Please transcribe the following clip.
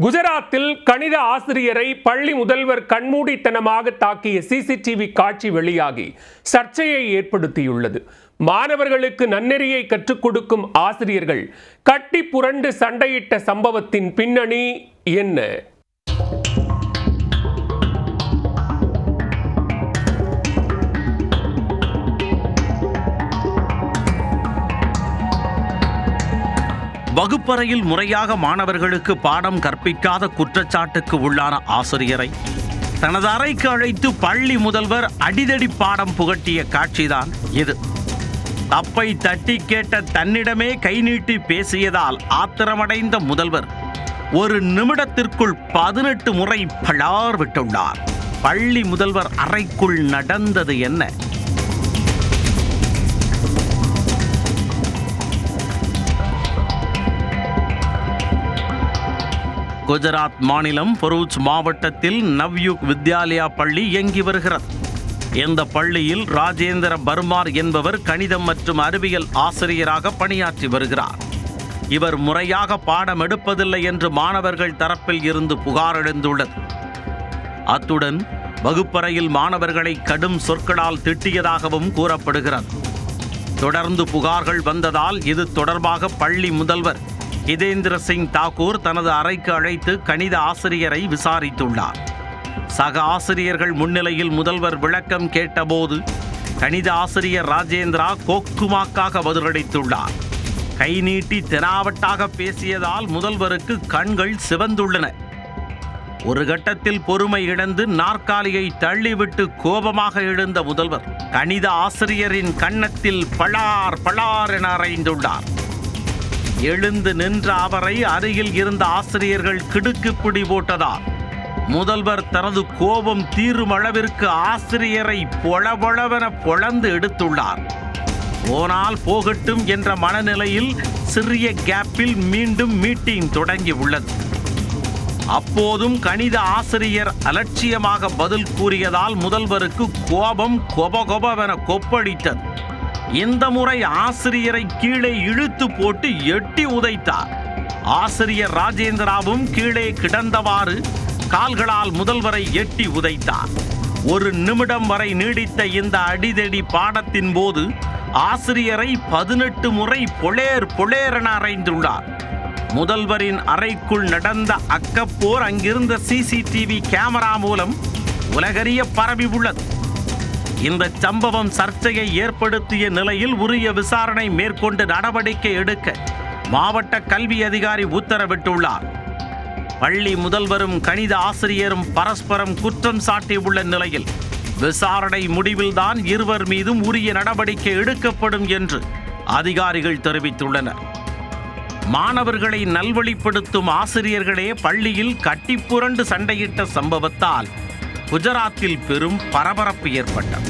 குஜராத்தில் கணித ஆசிரியரை பள்ளி முதல்வர் கண்மூடித்தனமாக தாக்கிய சிசிடிவி காட்சி வெளியாகி சர்ச்சையை ஏற்படுத்தியுள்ளது. மாணவர்களுக்கு நன்னெறியை கற்றுக் கொடுக்கும் ஆசிரியர்கள் கட்டி புரண்டு சண்டையிட்ட சம்பவத்தின் பின்னணி என்ன? வகுப்பறையில் முறையாக மாணவர்களுக்கு பாடம் கற்பிக்காத குற்றச்சாட்டுக்கு உள்ளான ஆசிரியரை தனது அறைக்கு அழைத்து பள்ளி முதல்வர் அடிதடி பாடம் புகட்டிய காட்சிதான் இது. தப்பை தட்டி கேட்ட தன்னிடமே கை நீட்டி பேசியதால் ஆத்திரமடைந்த முதல்வர் ஒரு நிமிடத்திற்குள் 18 முறை பளார் விட்டுள்ளார். பள்ளி முதல்வர் அறைக்குள் நடந்தது என்ன? குஜராத் மாநிலம் பரூச் மாவட்டத்தில் நவ்யுக் வித்யாலயா பள்ளி இயங்கி வருகிறது. இந்த பள்ளியில் ராஜேந்திர பர்மார் என்பவர் கணிதம் மற்றும் அறிவியல் ஆசிரியராக பணியாற்றி வருகிறார். இவர் முறையாக பாடம் எடுப்பதில்லை என்று மாணவர்கள் தரப்பில் இருந்து புகார் எழுந்துள்ளது. அத்துடன் வகுப்பறையில் மாணவர்களை கடும் சொற்களால் திட்டியதாகவும் கூறப்படுகிறது. தொடர்ந்து புகார்கள் வந்ததால் இது தொடர்பாக பள்ளி முதல்வர் ஹிதேந்திர சிங் தாக்கூர் தனது அறைக்கு அழைத்து கணித ஆசிரியரை விசாரித்துள்ளார். சக ஆசிரியர்கள் முன்னிலையில் முதல்வர் விளக்கம் கேட்டபோது கணித ஆசிரியர் ராஜேந்திரா கோக்குமாக்காக பதிலளித்துள்ளார். கை நீட்டி தெனாவட்டாக பேசியதால் முதல்வருக்கு கண்கள் சிவந்துள்ளன. ஒரு கட்டத்தில் பொறுமை இழந்து நாற்காலியை தள்ளிவிட்டு கோபமாக எழுந்த முதல்வர் கணித ஆசிரியரின் கன்னத்தில் பளார் பளார் என அறைந்துள்ளார். எழுந்து நின்ற அவரை அருகில் இருந்த ஆசிரியர்கள் கிடுக்குப்பிடி போட்டதால் முதல்வர் தனது கோபம் தீரும் அளவிற்கு ஆசிரியரை பொளபொளவென பொளந்து எடுத்துள்ளார். போனால் போகட்டும் என்ற மனநிலையில் சிறிய கேப்பில் மீண்டும் மீட்டிங் தொடங்கி உள்ளது. அப்போதும் கணித ஆசிரியர் அலட்சியமாக பதில் கூறியதால் முதல்வருக்கு கோபம் கொபகொபவென கொப்பளித்தது. இந்த முறை ஆசிரியரை கீழே இழுத்து போட்டு எட்டி உதைத்தார். ஆசிரியர் ராஜேந்திராவும் கீழே கிடந்தவாறு கால்களால் முதல்வரை எட்டி உதைத்தார். ஒரு நிமிடம் வரை நீடித்த இந்த அடிதடி பாடத்தின் போது ஆசிரியரை 18 முறை பொளேர் பொளேரென அறைந்துள்ளார். முதல்வரின் அறைக்குள் நடந்த அக்கப்போர் அங்கிருந்த சிசிடிவி கேமரா மூலம் உலகறிய பரவி உள்ளது. இந்த சம்பவம் சர்ச்சையை ஏற்படுத்திய நிலையில் உரிய விசாரணை மேற்கொண்டு நடவடிக்கை எடுக்க மாவட்ட கல்வி அதிகாரி உத்தரவிட்டுள்ளார். பள்ளி முதல்வரும் கணித ஆசிரியரும் பரஸ்பரம் குற்றம் சாட்டியுள்ள நிலையில் விசாரணை முடிவில்தான் இருவர் மீதும் உரிய நடவடிக்கை எடுக்கப்படும் என்று அதிகாரிகள் தெரிவித்துள்ளனர். மாணவர்களை நல்வழிப்படுத்தும் ஆசிரியர்களே பள்ளியில் கட்டிப்புரண்டு சண்டையிட்ட சம்பவத்தால் குஜராத்தில் பெரும் பரபரப்பு ஏற்பட்டது.